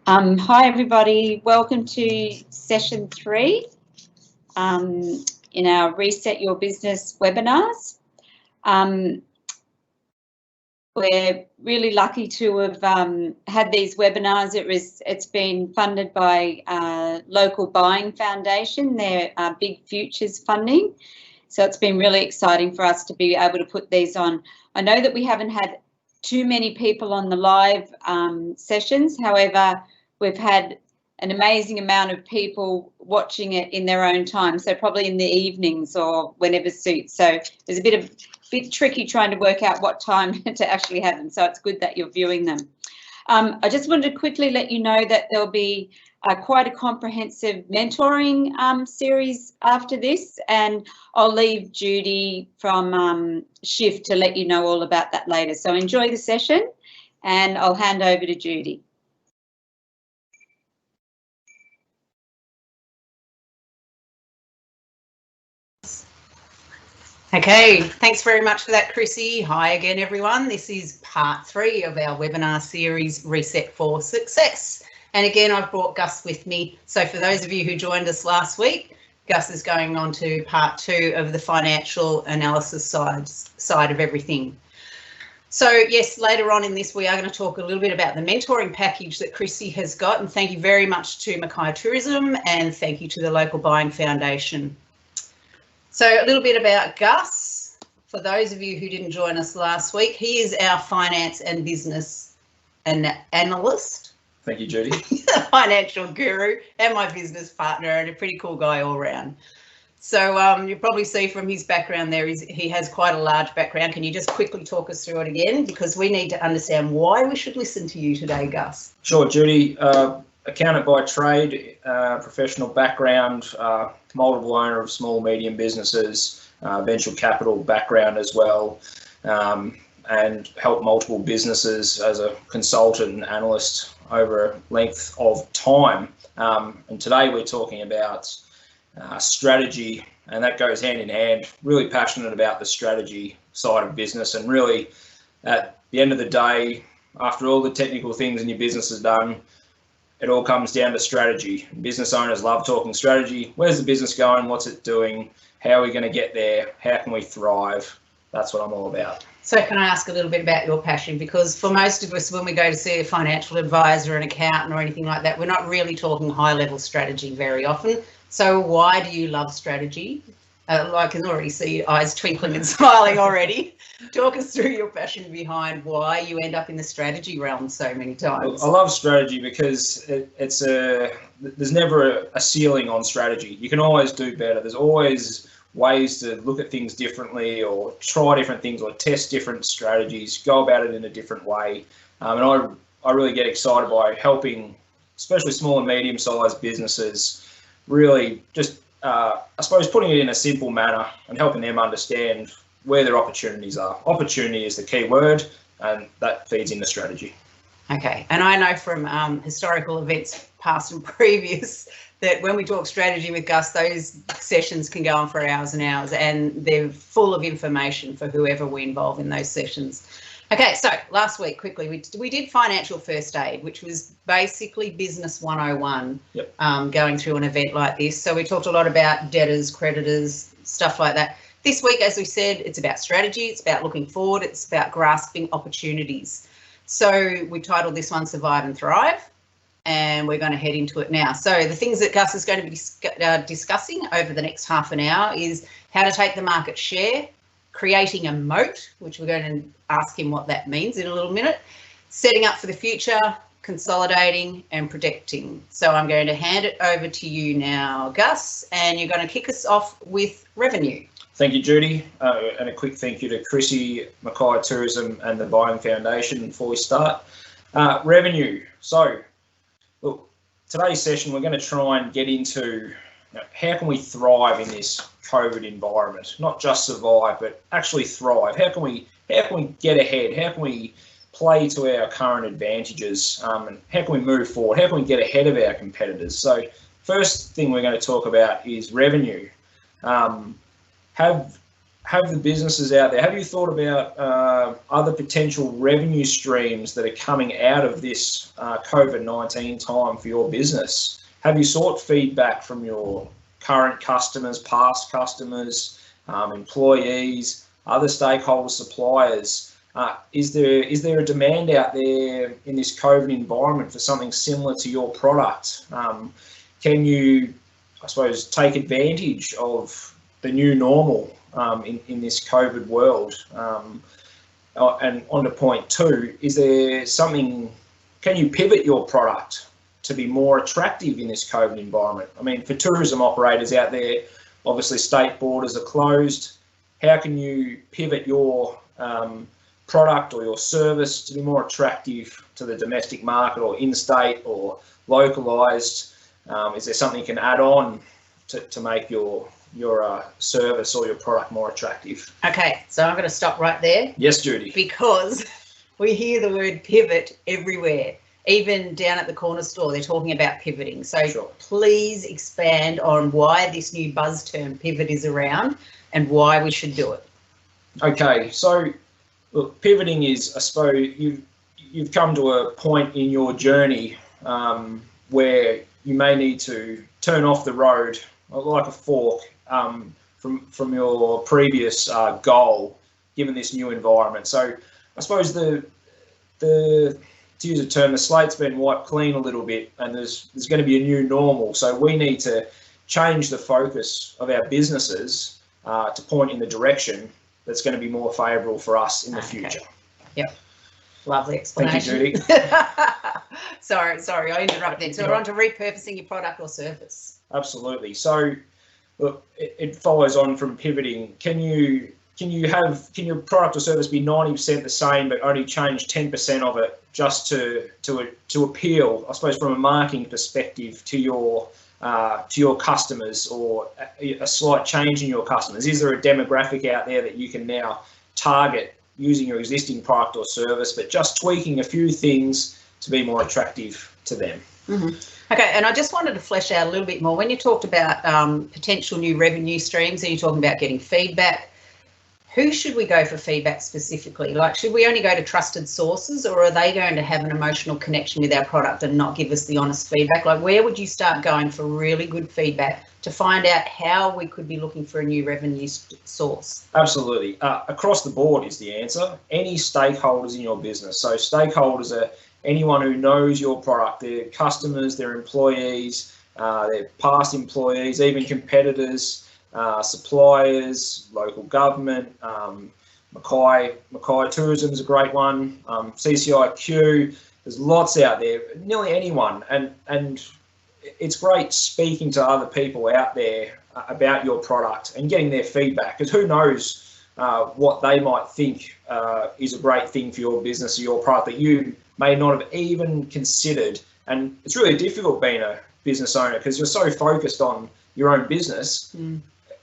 Hi everybody, welcome to session 3 in our Reset Your Business webinars. We're really lucky to have had these webinars. It's been funded by local buying foundation, their Big Futures funding. So it's been really exciting for us to be able to put these on. I know that we haven't had too many people on the live sessions. However, we've had an amazing amount of people watching it in their own time, so probably in the evenings or whenever suits. So there's a bit tricky trying to work out what time to actually have them, so it's good that you're viewing them. I just wanted to quickly let you know that there'll be quite a comprehensive mentoring series after this, and I'll leave Judy from Shift to let you know all about that later. So enjoy the session, and I'll hand over to Judy. Okay, thanks very much for that, Chrissy. Hi again, everyone. This is part 3 of our webinar series, Reset for Success. And again, I've brought Gus with me. So for those of you who joined us last week, Gus is going on to part 2 of the financial analysis side of everything. So yes, later on in this, we are going to talk a little bit about the mentoring package that Chrissy has got. And thank you very much to Mackay Tourism, and thank you to the Local Buying Foundation. So a little bit about Gus. For those of you who didn't join us last week, he is our finance and business analyst. Thank you, Judy. Financial guru and my business partner, and a pretty cool guy all round. So you'll probably see from his background there, he has quite a large background. Can you just quickly talk us through it again? Because we need to understand why we should listen to you today, Gus. Sure, Judy. Accountant by trade, professional background, multiple owner of small, medium businesses, venture capital background as well, and help multiple businesses as a consultant and analyst over a length of time. And today we're talking about strategy, and that goes hand in hand. Really passionate about the strategy side of business, and really at the end of the day, after all the technical things in your business is done, it all comes down to strategy. Business owners love talking strategy. Where's the business going? What's it doing? How are we going to get there? How can we thrive? That's what I'm all about. So can I ask a little bit about your passion? Because for most of us, when we go to see a financial advisor, an accountant or anything like that, we're not really talking high-level strategy very often. So why do you love strategy? I can already see your eyes twinkling and smiling already. Talk us through your passion behind why you end up in the strategy realm so many times. I love strategy because there's never a ceiling on strategy. You can always do better. There's always ways to look at things differently, or try different things, or test different strategies, go about it in a different way. And I really get excited by helping, especially small and medium-sized businesses, really just I suppose putting it in a simple manner and helping them understand where their opportunities are. Opportunity is the key word, and that feeds into strategy. Okay, and I know from historical events past and previous that when we talk strategy with Gus, those sessions can go on for hours and hours, and they're full of information for whoever we involve in those sessions. Okay, so last week, quickly, we did financial first aid, which was basically business 101. Yep. Going through an event like this. So we talked a lot about debtors, creditors, stuff like that. This week, as we said, it's about strategy, it's about looking forward, it's about grasping opportunities. So we titled this one Survive and Thrive, and we're going to head into it now. So the things that Gus is going to be discussing over the next half an hour is how to take the market share, creating a moat, which we're going to ask him what that means in a little minute, setting up for the future, consolidating and protecting. So I'm going to hand it over to you now, Gus, and you're going to kick us off with revenue. Thank you, Judy, and a quick thank you to Chrissy, Mackay Tourism and the Buying Foundation before we start. Revenue. So, look, today's session we're going to try and get into how can we thrive in this COVID environment? Not just survive, but actually thrive. How can we get ahead? How can we play to our current advantages? And how can we move forward? How can we get ahead of our competitors? So, first thing we're going to talk about is revenue. Have have the businesses out there, have you thought about other potential revenue streams that are coming out of this COVID-19 time for your business? Have you sought feedback from your current customers, past customers, employees, other stakeholders, suppliers? Is there a demand out there in this COVID environment for something similar to your product? Can you, I suppose, take advantage of the new normal in this COVID world? And on to point two, is there something, can you pivot your product to be more attractive in this COVID environment? I mean, for tourism operators out there, obviously state borders are closed. How can you pivot your product or your service to be more attractive to the domestic market or in-state or localised? Is there something you can add on to make your service or your product more attractive? Okay, so I'm going to stop right there. Yes, Judy. Because we hear the word pivot everywhere. Even down at the corner store, they're talking about pivoting. So Sure. Please expand on why this new buzz term pivot is around and why we should do it. Okay, so look, pivoting is, I suppose, you've come to a point in your journey where you may need to turn off the road like a fork from your previous goal, given this new environment. So I suppose the to use a term, the slate's been wiped clean a little bit, and there's going to be a new normal. So we need to change the focus of our businesses to point in the direction that's going to be more favourable for us in the future. Yep. Lovely explanation. Thank you, Judy. sorry, I interrupted. So we're on to repurposing your product or service. Absolutely. So, look, it follows on from pivoting. Can your product or service be 90% the same, but only change 10% of it just to appeal, I suppose, from a marketing perspective to your customers, or a slight change in your customers? Is there a demographic out there that you can now target using your existing product or service, but just tweaking a few things to be more attractive to them? Mm-hmm. Okay, and I just wanted to flesh out a little bit more. When you talked about potential new revenue streams and you're talking about getting feedback, who should we go for feedback specifically? Like, should we only go to trusted sources, or are they going to have an emotional connection with our product and not give us the honest feedback? Like, where would you start going for really good feedback to find out how we could be looking for a new revenue source? Absolutely. Across the board is the answer. Any stakeholders in your business. So stakeholders are anyone who knows your product, their customers, their employees, their past employees, even competitors, suppliers, local government, Mackay Tourism is a great one, CCIQ, there's lots out there, nearly anyone. And it's great speaking to other people out there about your product and getting their feedback, because who knows what they might think is a great thing for your business or your product that you may not have even considered. And it's really difficult being a business owner because you're so focused on your own business.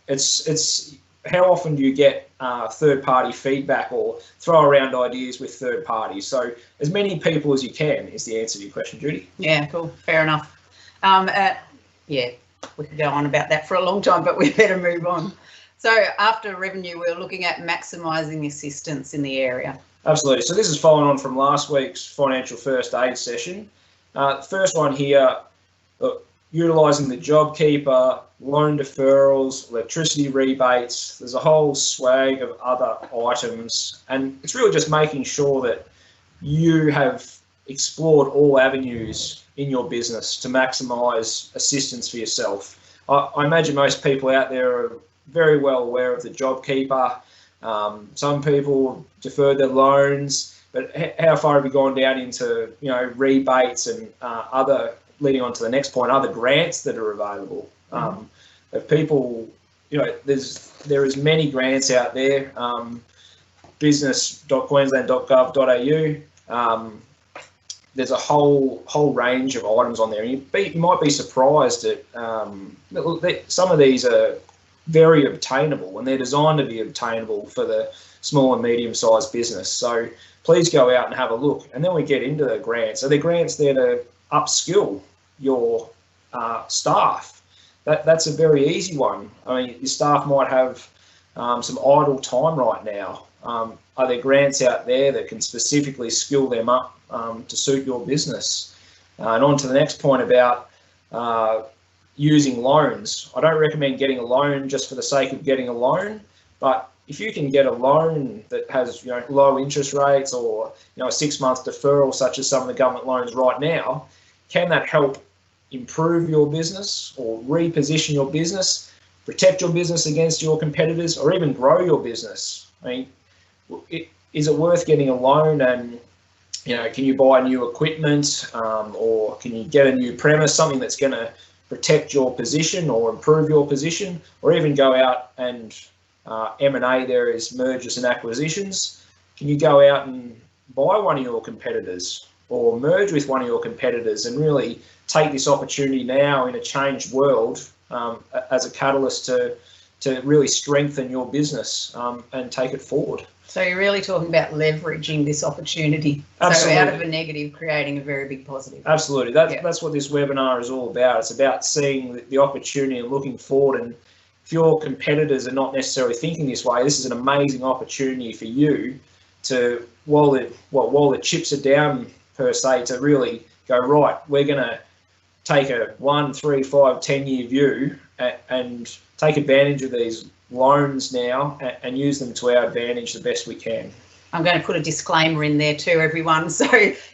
It's how often do you get third-party feedback or throw around ideas with third parties? So as many people as you can is the answer to your question, Judy. Yeah, cool. Fair enough. Yeah, we could go on about that for a long time, but we better move on. So after revenue, we're looking at maximising assistance in the area. Absolutely. So this is following on from last week's financial first aid session. First one here, utilising the JobKeeper, loan deferrals, electricity rebates. There's a whole swag of other items, and it's really just making sure that you have explored all avenues in your business to maximise assistance for yourself. I imagine most people out there are very well aware of the JobKeeper. Some people deferred their loans, but how far have you gone down into, rebates and other, leading on to the next point, other grants that are available? If people, there is many grants out there, business.queensland.gov.au. There's a whole range of items on there, and you might be surprised at some of these are very obtainable, and they're designed to be obtainable for the small and medium-sized business. So please go out and have a look, and then we get into the grants. Are there grants there to upskill your staff? That's a very easy one. I mean, your staff might have some idle time right now? Are there grants out there that can specifically skill them up to suit your business? And on to the next point about using loans. I don't recommend getting a loan just for the sake of getting a loan, but if you can get a loan that has low interest rates or a 6-month deferral, such as some of the government loans right now, can that help improve your business or reposition your business, protect your business against your competitors, or even grow your business? I mean, is it worth getting a loan and can you buy new equipment or can you get a new premise, something that's going to protect your position or improve your position, or even go out and M&A, there is mergers and acquisitions. Can you go out and buy one of your competitors or merge with one of your competitors and really take this opportunity now in a changed world as a catalyst to really strengthen your business and take it forward? So you're really talking about leveraging this opportunity. Absolutely. So out of a negative, creating a very big positive. Absolutely. That's what this webinar is all about. It's about seeing the opportunity and looking forward. And if your competitors are not necessarily thinking this way, this is an amazing opportunity for you to, while the chips are down per se, to really go, right, we're going to take a 1, 3, 5, 10-year view and take advantage of these loans now and use them to our advantage the best we can. I'm going to put a disclaimer in there too, everyone. So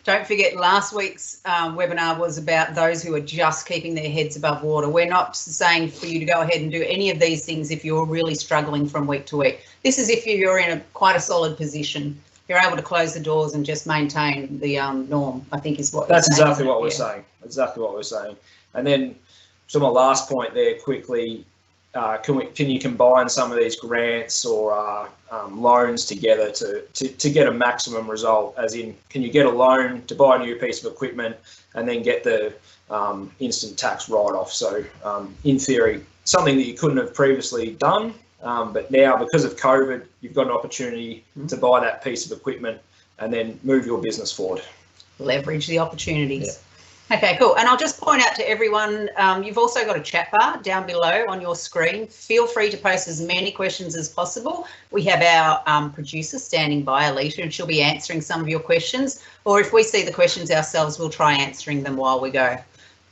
don't forget, last week's webinar was about those who are just keeping their heads above water. We're not saying for you to go ahead and do any of these things if you're really struggling from week to week. This is if you're in quite a solid position. You're able to close the doors and just maintain the norm, I think is what that's exactly what we're saying. Exactly what we're saying. And then to my last point there quickly, can you combine some of these grants or loans together to get a maximum result? As in, can you get a loan to buy a new piece of equipment and then get the instant tax write-off? So in theory, something that you couldn't have previously done, but now because of COVID, you've got an opportunity to buy that piece of equipment and then move your business forward. Leverage the opportunities. Yeah. Okay, cool. And I'll just point out to everyone, you've also got a chat bar down below on your screen. Feel free to post as many questions as possible. We have our producer standing by, Alita, and she'll be answering some of your questions. Or if we see the questions ourselves, we'll try answering them while we go.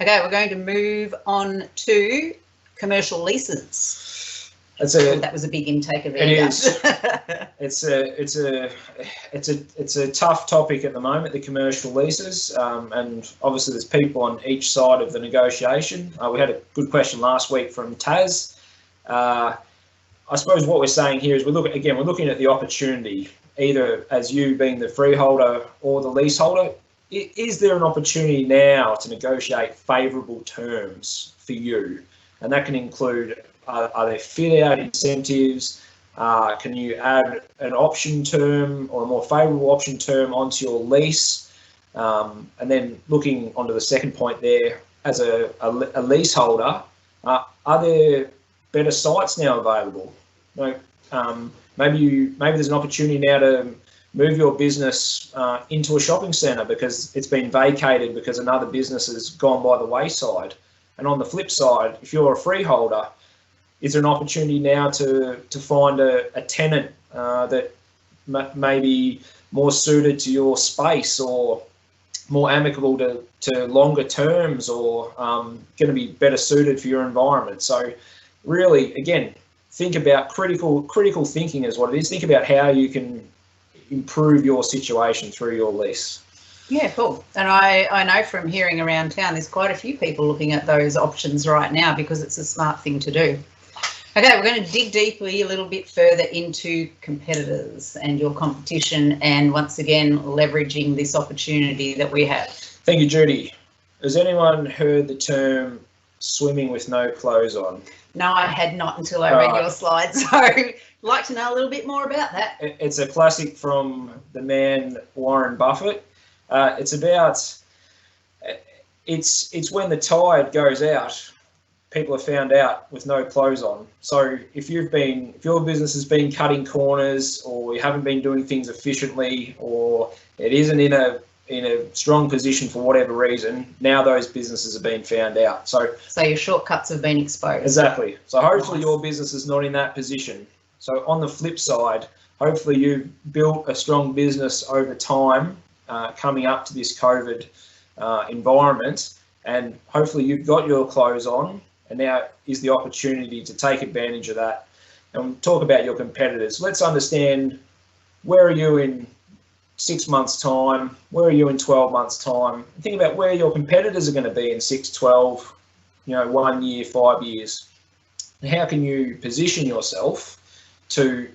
Okay, we're going to move on to commercial leases. That was a big intake of air. It is. It's a tough topic at the moment, the commercial leases, and obviously there's people on each side of the negotiation. We had a good question last week from Taz. I suppose what we're saying here is we're looking at the opportunity, either as you being the freeholder or the leaseholder. Is there an opportunity now to negotiate favourable terms for you? And that can include, are there fit-out incentives? Can you add an option term or a more favourable option term onto your lease? And then looking onto the second point there, as a leaseholder, are there better sites now available? Maybe there's an opportunity now to move your business into a shopping centre because it's been vacated because another business has gone by the wayside. And on the flip side, if you're a freeholder, is there an opportunity now to find a tenant that may be more suited to your space or more amicable to longer terms or going to be better suited for your environment? So really, again, think about critical thinking is what it is. Think about how you can improve your situation through your lease. Yeah, cool. And I know from hearing around town, there's quite a few people looking at those options right now because it's a smart thing to do. Okay, we're going to dig deeply a little bit further into competitors and your competition and once again, leveraging this opportunity that we have. Thank you, Judy. Has anyone heard the term swimming with no clothes on? No, I had not until I read your slides. So I'd like to know a little bit more about that. It's a classic from the man Warren Buffett. It's when the tide goes out, people are found out with no clothes on. So if your business has been cutting corners, or you haven't been doing things efficiently, or it isn't in a strong position for whatever reason, now those businesses have been found out. So your shortcuts have been exposed. Exactly. So hopefully your business is not in that position. So on the flip side, hopefully you've built a strong business over time coming up to this COVID environment, and hopefully you've got your clothes on, and now is the opportunity to take advantage of that. And talk about your competitors. Let's understand, where are you in 6 months' time? Where are you in 12 months' time? Think about where your competitors are going to be in 6, 12, 1 year, 5 years. And how can you position yourself to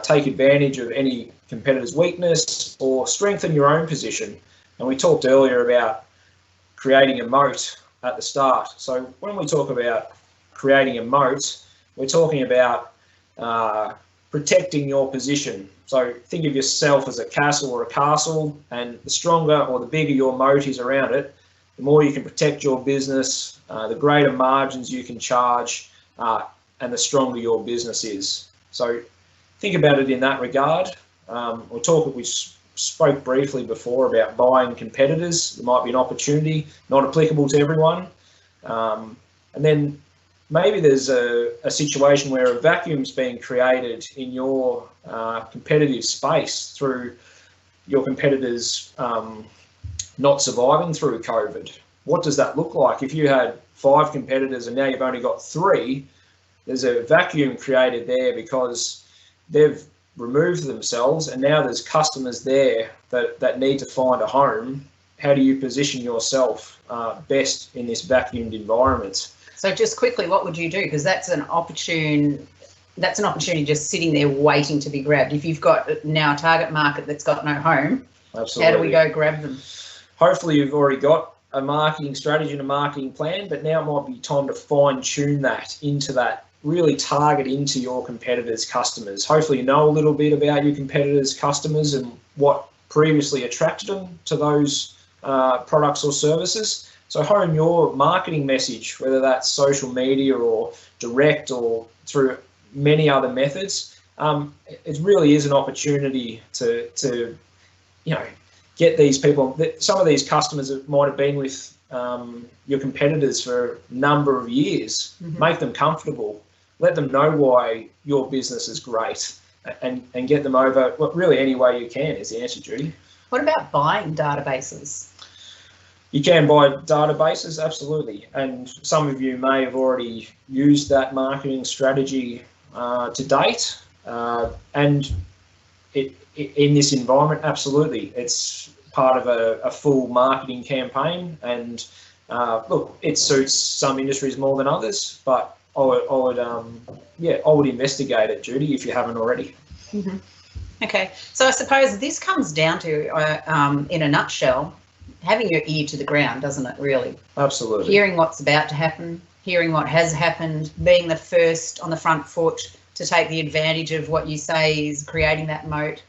take advantage of any competitor's weakness or strengthen your own position? And we talked earlier about creating a moat at the start. So when we talk about creating a moat, we're talking about protecting your position. So think of yourself as a castle or a castle, and the stronger or the bigger your moat is around it, the more you can protect your business, the greater margins you can charge, and the stronger your business is. So think about it in that regard. We spoke briefly before about buying competitors. There might be an opportunity, not applicable to everyone. And then maybe there's a situation where a vacuum's being created in your competitive space through your competitors not surviving through COVID. What does that look like? If you had 5 competitors and now you've only got 3, there's a vacuum created there because they've removed themselves, and now there's customers there that need to find a home. How do you position yourself best in this vacuumed environment? So just quickly, what would you do? Because that's an opportunity just sitting there waiting to be grabbed. If you've got now a target market that's got no home, Absolutely. How do we go grab them? Hopefully you've already got a marketing strategy and a marketing plan, but now it might be time to fine tune that into that, really target into your competitors' customers. Hopefully you know a little bit about your competitors' customers and what previously attracted them to those products or services. So hone your marketing message, whether that's social media or direct or through many other methods. It really is an opportunity to get these people. Some of these customers that might have been with your competitors for a number of years. Mm-hmm. Make them comfortable. Let them know why your business is great, and get them over. Well, really, any way you can is the answer, Judy. What about buying databases? You can buy databases, absolutely. And some of you may have already used that marketing strategy to date. And in this environment, absolutely. It's part of a full marketing campaign. And look, it suits some industries more than others, but I would investigate it, Judy, if you haven't already. Mm-hmm. Okay, so I suppose this comes down to, in a nutshell, having your ear to the ground, doesn't it, really? Absolutely. Hearing what's about to happen, hearing what has happened, being the first on the front foot to take the advantage of what you say is creating that moat,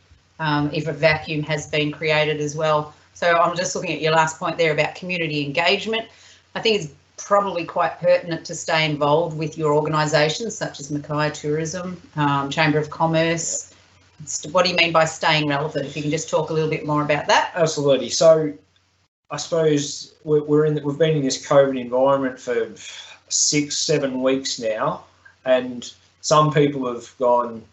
if a vacuum has been created as well. So I'm just looking at your last point there about community engagement. I think it's probably quite pertinent to stay involved with your organisations such as Mackay Tourism, Chamber of Commerce. What do you mean by staying relevant? If you can just talk a little bit more about that. Absolutely. So I suppose we've been in this COVID environment for 6-7 weeks now, and some people have gone,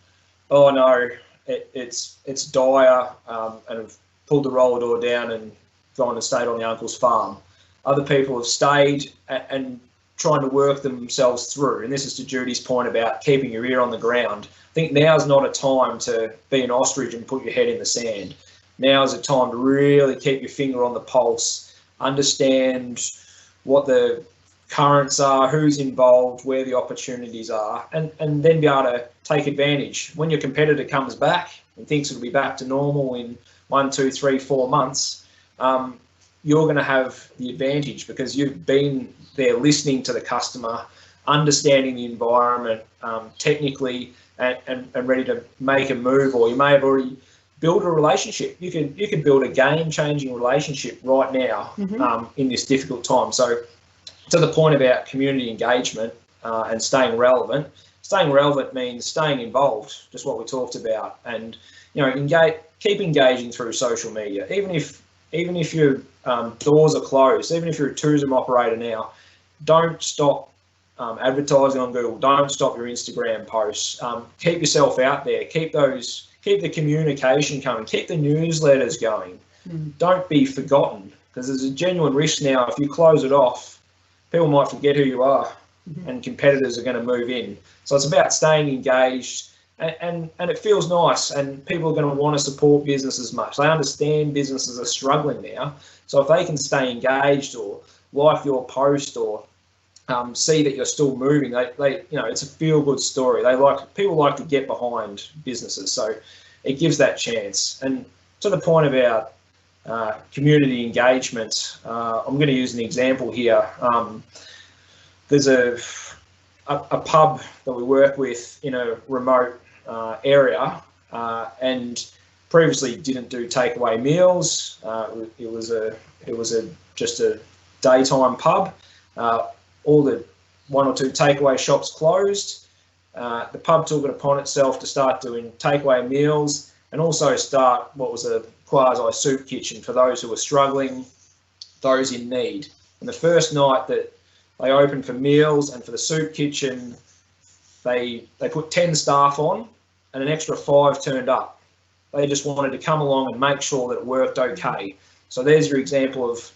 oh no, it's dire, and have pulled the roller door down and gone and stayed on the uncle's farm. Other people have stayed and trying to work themselves through, and this is to Judy's point about keeping your ear on the ground. I think now's not a time to be an ostrich and put your head in the sand. Now is a time to really keep your finger on the pulse, understand what the currents are, who's involved, where the opportunities are, and then be able to take advantage. When your competitor comes back and thinks it'll be back to normal in 1, 2, 3, 4 months, you're going to have the advantage because you've been there listening to the customer, understanding the environment technically, and ready to make a move, or you may have already built a relationship. You can build a game-changing relationship right now. Mm-hmm. In this difficult time. So to the point about community engagement and staying relevant means staying involved, just what we talked about, and keep engaging through social media, even if your doors are closed, even if you're a tourism operator now. Don't stop advertising on Google. Don't stop your Instagram posts. Keep yourself out there. Keep the communication coming. Keep the newsletters going. Don't be forgotten, because there's a genuine risk now. If you close it off, people might forget who you are, and competitors are going to move in. So it's about staying engaged, and it feels nice, and people are going to want to support businesses much. They understand businesses are struggling now. So if they can stay engaged or like your post or see that you're still moving, they it's a feel-good story. People like to get behind businesses, so it gives that chance. And to the point about community engagement, I'm going to use an example here. There's a pub that we work with in a remote area, and previously didn't do takeaway meals. It was just a daytime pub. All the 1 or 2 takeaway shops closed. The pub took it upon itself to start doing takeaway meals and also start what was a quasi soup kitchen for those who were struggling, those in need. And the first night that they opened for meals and for the soup kitchen, they put 10 staff on and an extra 5 turned up. They just wanted to come along and make sure that it worked okay. So there's your example of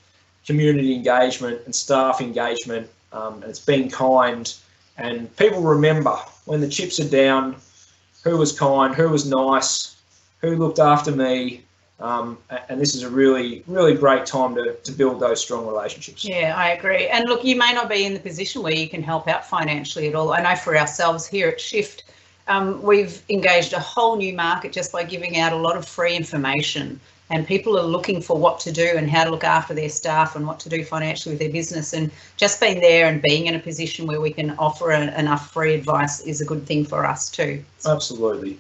community engagement and staff engagement, and it's been kind, and people remember when the chips are down, who was kind, who was nice, who looked after me, and this is a really, really great time to build those strong relationships. Yeah, I agree. And look, you may not be in the position where you can help out financially at all. I know for ourselves here at Shift, we've engaged a whole new market just by giving out a lot of free information, and people are looking for what to do and how to look after their staff and what to do financially with their business, and just being there and being in a position where we can offer enough free advice is a good thing for us too. Absolutely.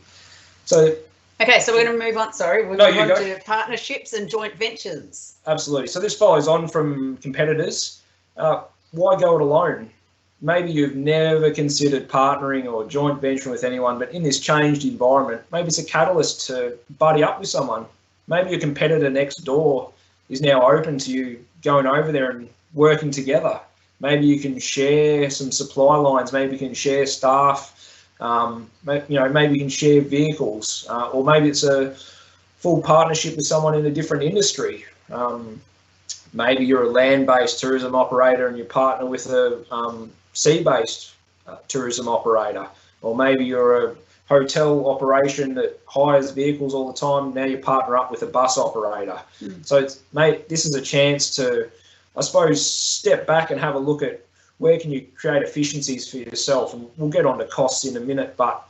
So okay, so we're going to move on. Sorry, we'll move on to partnerships and joint ventures. Absolutely. So this follows on from competitors. Why go it alone? Maybe you've never considered partnering or joint venturing with anyone, but in this changed environment, maybe it's a catalyst to buddy up with someone. Maybe your competitor next door is now open to you going over there and working together. Maybe you can share some supply lines. Maybe you can share staff. Maybe you can share vehicles, or maybe it's a full partnership with someone in a different industry. Maybe you're a land-based tourism operator and you partner with a sea-based tourism operator, or maybe you're a hotel operation that hires vehicles all the time. Now you partner up with a bus operator. So this is a chance to, I suppose, step back and have a look at where can you create efficiencies for yourself. And we'll get on to costs in a minute, but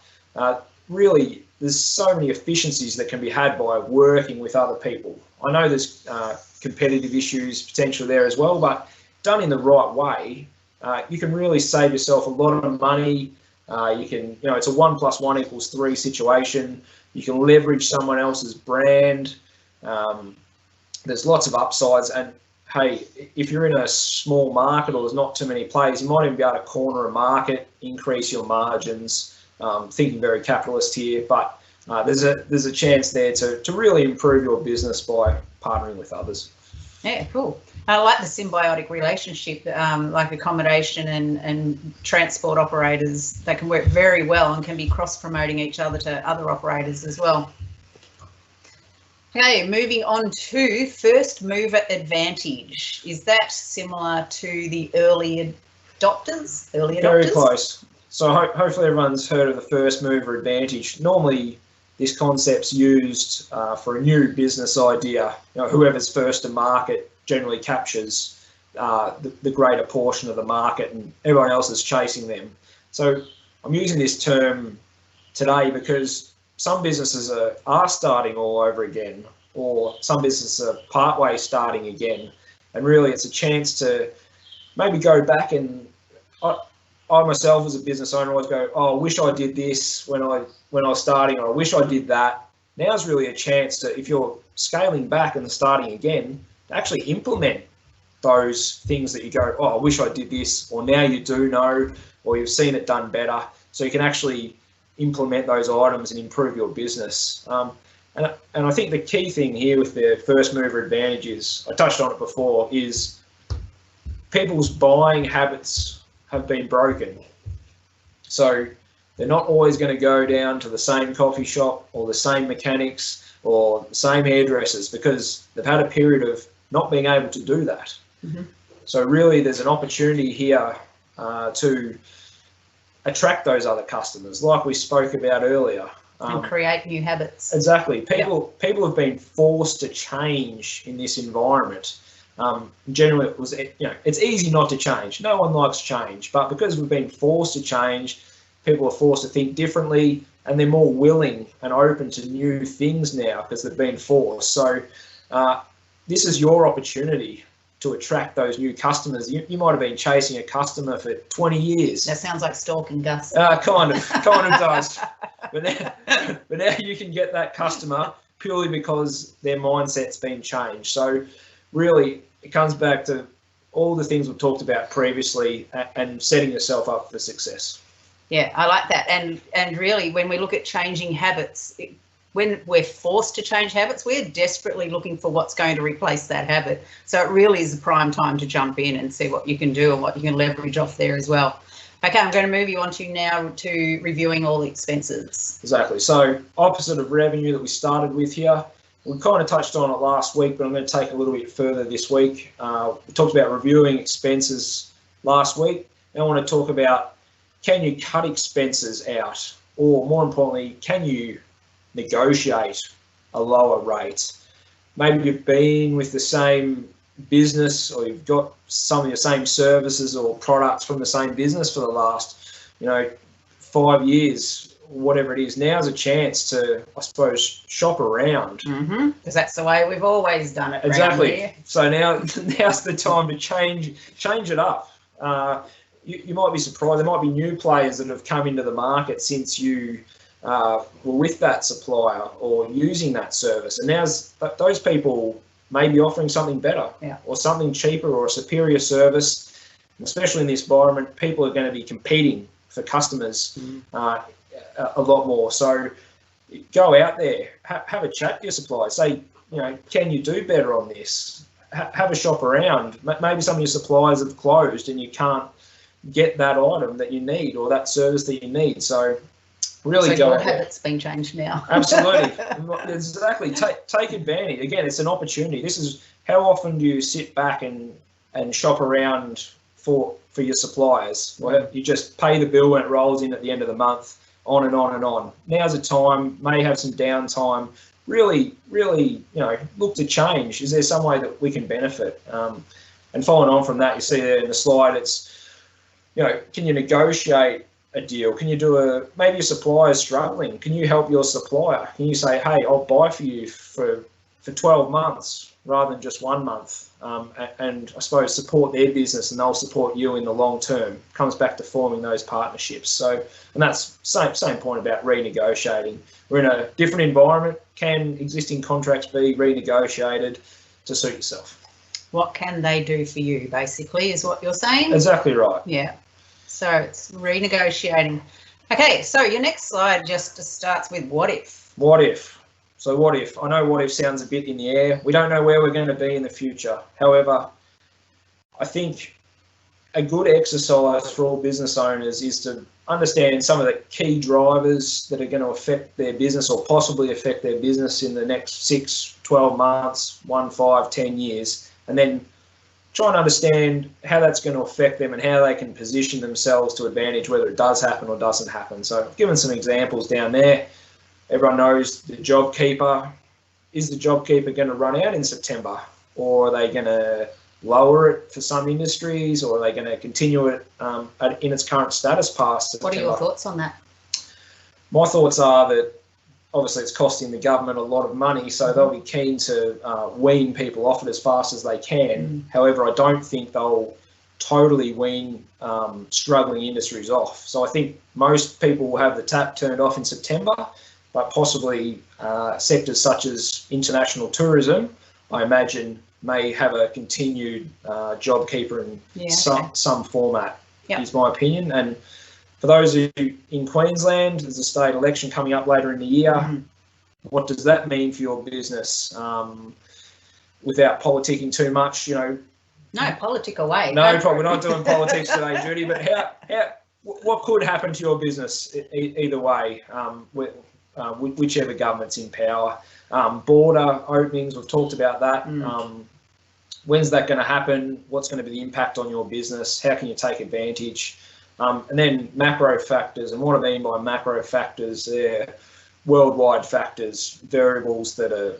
really there's so many efficiencies that can be had by working with other people. I know there's competitive issues potentially there as well, but done in the right way, you can really save yourself a lot of money. You can, it's a 1 + 1 = 3 situation. You can leverage someone else's brand. There's lots of upsides, and hey, if you're in a small market or there's not too many players, you might even be able to corner a market, increase your margins. Thinking very capitalist here, but there's a chance there to really improve your business by partnering with others. Yeah, cool. I like the symbiotic relationship, like accommodation and transport operators. They can work very well and can be cross-promoting each other to other operators as well. Okay, moving on to first mover advantage. Is that similar to the early adopters? Very close. So hopefully everyone's heard of the first mover advantage. Normally this concept's used for a new business idea. Whoever's first to market generally captures the greater portion of the market, and everyone else is chasing them. So I'm using this term today because some businesses are starting all over again, or some businesses are partway starting again, and really it's a chance to maybe go back and I myself as a business owner always go, oh, I wish I did this when I was starting, or I wish I did that. Now's really a chance to, if you're scaling back and starting again, to actually implement those things that you go, oh, I wish I did this, or now you do know, or you've seen it done better. So you can actually implement those items and improve your business. And I think the key thing here with the first mover advantage is, I touched on it before, is people's buying habits have been broken. So they're not always going to go down to the same coffee shop or the same mechanics or the same hairdressers because they've had a period of not being able to do that. Mm-hmm. So really there's an opportunity here to attract those other customers, like we spoke about earlier. And create new habits. Exactly. People have been forced to change in this environment. Generally, it was, it's easy not to change. No one likes change, but because we've been forced to change, people are forced to think differently, and they're more willing and open to new things now because they've been forced. So this is your opportunity to attract those new customers. You might have been chasing a customer for 20 years. That sounds like stalking, Gus. Kind of does. But now you can get that customer purely because their mindset's been changed. So really, it comes back to all the things we've talked about previously and setting yourself up for success. Yeah, I like that. And really, when we look at changing habits, when we're forced to change habits, we're desperately looking for what's going to replace that habit. So it really is a prime time to jump in and see what you can do and what you can leverage off there as well. Okay, I'm going to move you on to now to reviewing all the expenses. Exactly. So opposite of revenue that we started with here, we kind of touched on it last week, but I'm going to take a little bit further this week. We talked about reviewing expenses last week. Now I want to talk about, can you cut expenses out? Or more importantly, can you negotiate a lower rate? Maybe you've been with the same business, or you've got some of your same services or products from the same business for the last 5 years, whatever it is. Now's a chance to, I suppose, shop around. Because that's the way we've always done it. Exactly. So now's the time to change it up. You might be surprised. There might be new players that have come into the market since you were with that supplier or using that service, and now's those people may be offering something better, or something cheaper, or a superior service. And especially in this environment, people are going to be competing for customers a lot more. So go out there, have a chat to your supplier. Say, can you do better on this? Have a shop around. Maybe some of your suppliers have closed and you can't get that item that you need or that service that you need. So really go your ahead. habit's been changed now. Absolutely. Exactly. Take advantage. Again, it's an opportunity. This is, how often do you sit back and shop around for your suppliers? Well, you just pay the bill when it rolls in at the end of the month, on and on and on. Now's a time, may have some downtime. Really, look to change. Is there some way that we can benefit? And following on from that, you see there in the slide, it's, can you negotiate a deal? Can you do maybe your supplier is struggling? Can you help your supplier? Can you say, hey, I'll buy for you for 12 months rather than just 1 month, and I suppose support their business and they'll support you in the long term. Comes back to forming those partnerships. So, and that's same point about renegotiating. We're in a different environment. Can existing contracts be renegotiated to suit yourself? What can they do for you, basically, is what you're saying? Exactly right. Yeah. So it's renegotiating. Okay, so your next slide just starts with what if. What if? So what if? I know what if sounds a bit in the air. We don't know where we're going to be in the future. However, I think a good exercise for all business owners is to understand some of the key drivers that are going to affect their business or possibly affect their business in the next 6, 12 months, 1, 5, 10 years, and then try and understand how that's going to affect them and how they can position themselves to advantage, whether it does happen or doesn't happen. So I've given some examples down there. Everyone knows the JobKeeper. Is the JobKeeper going to run out in September, or are they going to lower it for some industries, or are they going to continue it in its current status past September? What are your thoughts on that? My thoughts are that obviously it's costing the government a lot of money, so they'll be keen to wean people off it as fast as they can. However, I don't think they'll totally wean struggling industries off. So I think most people will have the tap turned off in September, but possibly sectors such as international tourism, I imagine, may have a continued JobKeeper in some format, is my opinion. And for those who in Queensland, there's a state election coming up later in the year. What does that mean for your business? Without politicking too much, No, politic away. No problem. We're not doing politics today, Judy. But what could happen to your business either way, whichever government's in power? Border openings, we've talked about that. When's that going to happen? What's going to be the impact on your business? How can you take advantage? And then macro factors. And what I mean by macro factors, they're worldwide factors, variables that are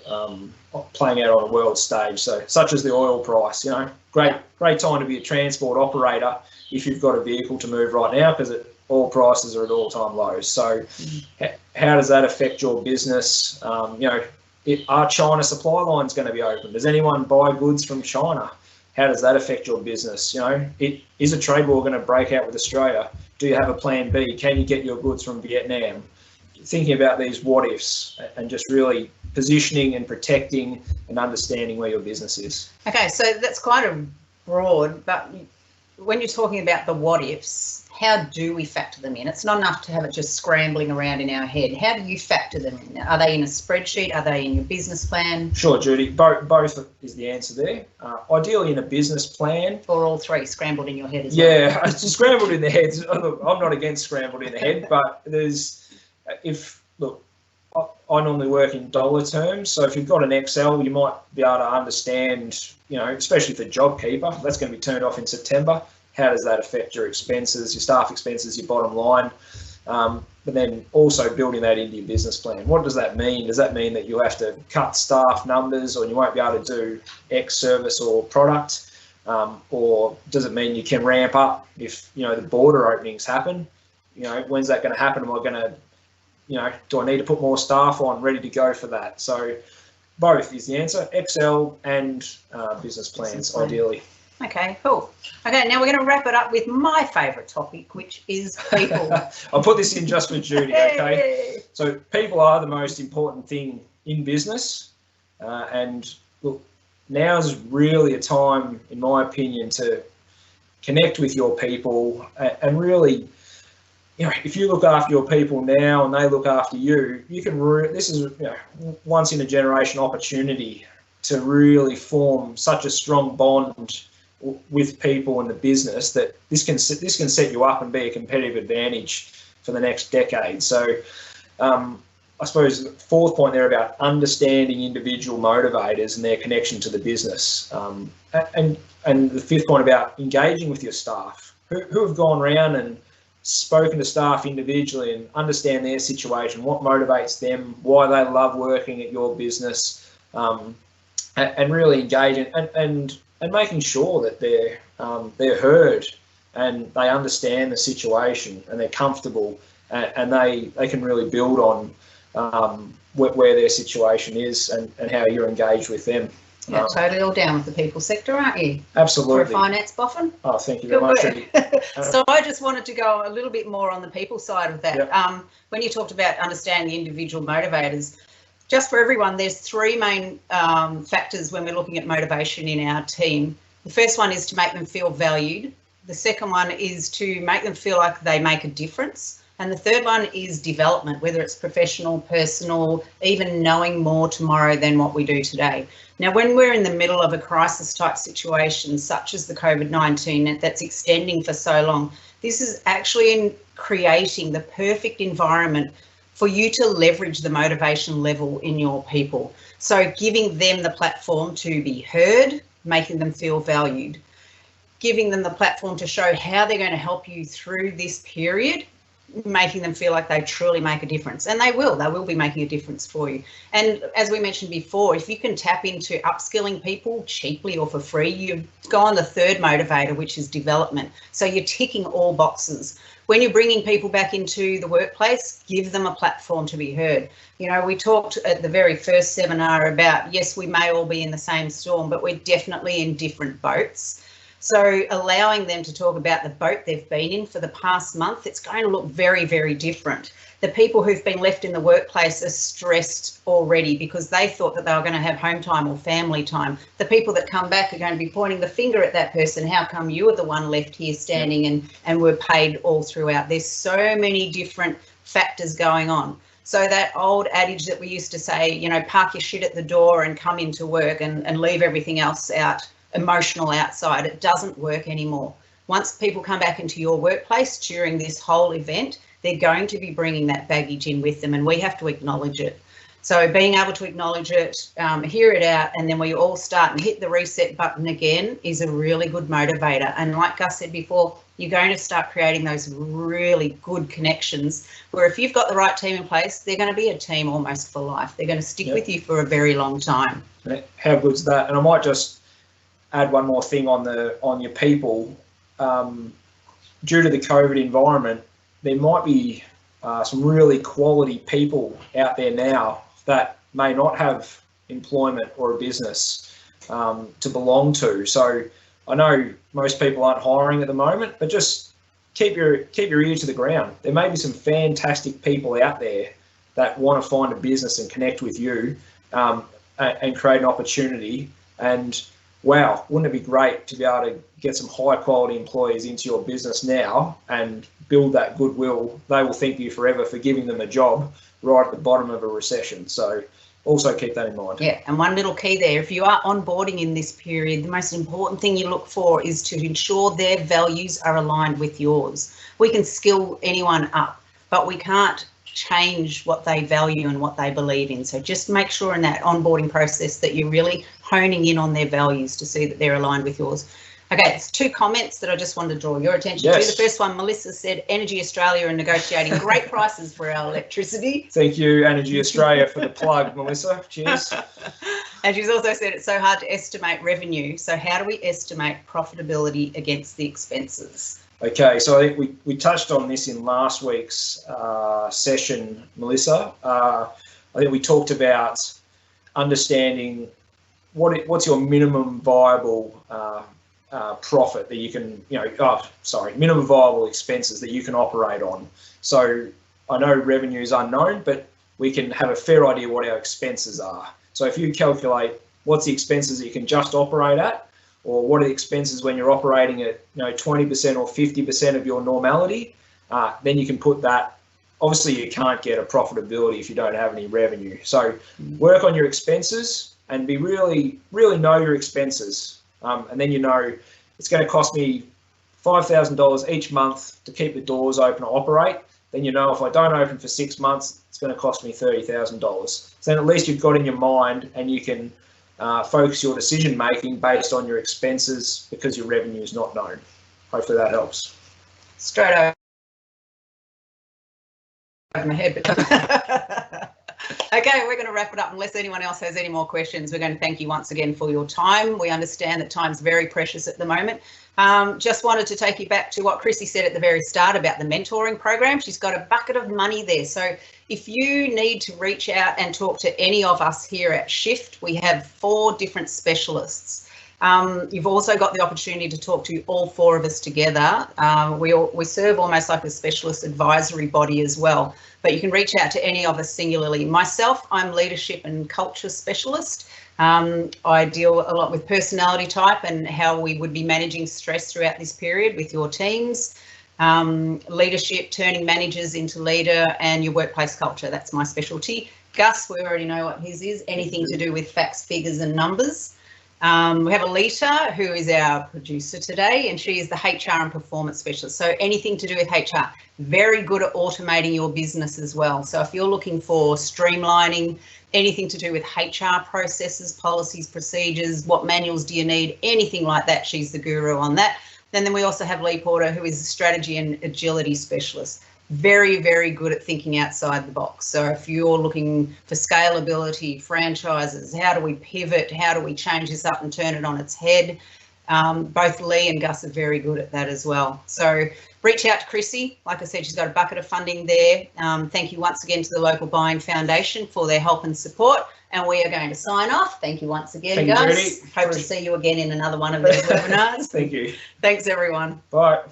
playing out on a world stage. So, such as the oil price. Great time to be a transport operator if you've got a vehicle to move right now, because oil prices are at all-time lows. So, how does that affect your business? Are China supply lines going to be open? Does anyone buy goods from China? How does that affect your business? Is a trade war going to break out with Australia? Do you have a plan B? Can you get your goods from Vietnam? Thinking about these what ifs and just really positioning and protecting and understanding where your business is. Okay, so that's quite a broad, but when you're talking about the what ifs, how do we factor them in? It's not enough to have it just scrambling around in our head. How do you factor them in? Are they in a spreadsheet? Are they in your business plan? Sure, Judy. Both is the answer there. Ideally in a business plan. Or all three scrambled in your head as well? Yeah, scrambled in the head. I'm not against scrambled in the head, but I normally work in dollar terms. So if you've got an Excel, you might be able to understand, especially for JobKeeper, that's going to be turned off in September. How does that affect your expenses, your staff expenses, your bottom line? But then also building that into your business plan. What does that mean? Does that mean that you have to cut staff numbers, or you won't be able to do X service or product? Or does it mean you can ramp up if, the border openings happen? When's that going to happen? Am I going to, do I need to put more staff on ready to go for that? So both is the answer, Excel and business plans, ideally. Okay, cool. Okay, now we're going to wrap it up with my favourite topic, which is people. I'll put this in just with Judy, okay? So people are the most important thing in business. And look, now is really a time, in my opinion, to connect with your people and really, if you look after your people now and they look after you, you can. This is once in a generation opportunity to really form such a strong bond with people in the business that this can set you up and be a competitive advantage for the next decade. So I suppose the fourth point there about understanding individual motivators and their connection to the business, and the fifth point about engaging with your staff who have gone around and spoken to staff individually and understand their situation, what motivates them, why they love working at your business, and really engaging and making sure that they're heard and they understand the situation and they're comfortable and they can really build on where their situation is and how you're engaged with them. Yeah, totally all down with the people sector, aren't you? Absolutely. For a finance boffin. Oh, thank you very much. So I just wanted to go a little bit more on the people side of that. Yep. When you talked about understanding the individual motivators, just for everyone, there's three main factors when we're looking at motivation in our team. The first one is to make them feel valued. The second one is to make them feel like they make a difference. And the third one is development, whether it's professional, personal, even knowing more tomorrow than what we do today. Now, when we're in the middle of a crisis type situation, such as the COVID-19 that's extending for so long, this is actually in creating the perfect environment for you to leverage the motivation level in your people. So giving them the platform to be heard, making them feel valued, giving them the platform to show how they're going to help you through this period, making them feel like they truly make a difference. And they will be making a difference for you. And as we mentioned before, if you can tap into upskilling people cheaply or for free, you go on the third motivator, which is development. So you're ticking all boxes. When you're bringing people back into the workplace, give them a platform to be heard. We talked at the very first seminar about, yes, we may all be in the same storm, but we're definitely in different boats. So allowing them to talk about the boat they've been in for the past month, it's going to look very, very different. The people who've been left in the workplace are stressed already because they thought that they were going to have home time or family time. The people that come back are going to be pointing the finger at that person. How come you are the one left here standing and were paid all throughout? There's so many different factors going on. So that old adage that we used to say, park your shit at the door and come into work and leave everything else out emotional outside. It doesn't work anymore. Once people come back into your workplace during this whole event, they're going to be bringing that baggage in with them, and we have to acknowledge it. So being able to acknowledge it, hear it out, and then we all start and hit the reset button again is a really good motivator. And like Gus said before, you're going to start creating those really good connections where if you've got the right team in place, they're going to be a team almost for life. They're going to stick with you for a very long time. How good's that? And I might just add one more thing on your people. Due to the COVID environment, there might be some really quality people out there now that may not have employment or a business to belong to. So I know most people aren't hiring at the moment, but just keep your ear to the ground. There may be some fantastic people out there that want to find a business and connect with you and create an opportunity. And wow, wouldn't it be great to be able to get some high quality employees into your business now and build that goodwill? They will thank you forever for giving them a job right at the bottom of a recession. So also keep that in mind. Yeah, and one little key there, if you are onboarding in this period, the most important thing you look for is to ensure their values are aligned with yours. We can skill anyone up, but we can't change what they value and what they believe in. So just make sure in that onboarding process that you're really honing in on their values to see that they're aligned with yours. Okay, there's two comments that I just wanted to draw your attention to. The first one, Melissa said, Energy Australia are negotiating great prices for our electricity. Thank you, Energy Australia, for the plug, Melissa. Cheers. And she's also said it's so hard to estimate revenue. So how do we estimate profitability against the expenses? Okay, so I think we touched on this in last week's session, Melissa. I think we talked about understanding what's your minimum viable profit that you can, minimum viable expenses that you can operate on. So I know revenue is unknown, but we can have a fair idea what our expenses are. So if you calculate what's the expenses that you can just operate at, or what are the expenses when you're operating at 20% or 50% of your normality, then you can put that. Obviously, you can't get a profitability if you don't have any revenue. So work on your expenses and be really know your expenses. And then it's going to cost me $5,000 each month to keep the doors open or operate. Then if I don't open for 6 months, it's going to cost me $30,000. So then at least you've got in your mind and you can focus your decision making based on your expenses because your revenue is not known. Hopefully that helps. Straight over my head. Okay, we're going to wrap it up. Unless anyone else has any more questions, we're going to thank you once again for your time. We understand that time's very precious at the moment. Just wanted to take you back to what Chrissy said at the very start about the mentoring program. She's got a bucket of money there. So if you need to reach out and talk to any of us here at Shift, we have 4 different specialists. You've also got the opportunity to talk to all 4 of us together. We serve almost like a specialist advisory body as well, but you can reach out to any of us singularly. Myself, I'm leadership and culture specialist. I deal a lot with personality type and how we would be managing stress throughout this period with your teams. Leadership, turning managers into leader, and your workplace culture. That's my specialty. Gus, we already know what his is. Anything to do with facts, figures and numbers. We have Alita, who is our producer today, and she is the HR and performance specialist. So anything to do with HR, very good at automating your business as well. So if you're looking for streamlining, anything to do with HR processes, policies, procedures, what manuals do you need, anything like that, she's the guru on that. And then we also have Lee Porter, who is a strategy and agility specialist. Very, very good at thinking outside the box. So if you're looking for scalability, franchises, how do we pivot, how do we change this up and turn it on its head, both Lee and Gus are very good at that as well. So reach out to Chrissy. Like I said, she's got a bucket of funding there. Thank you once again to the Local Buying Foundation for their help and support. And we are going to sign off. Thank you once again, Gus. Hope to see you again in another one of these webinars. Thank you. Thanks, everyone. Bye.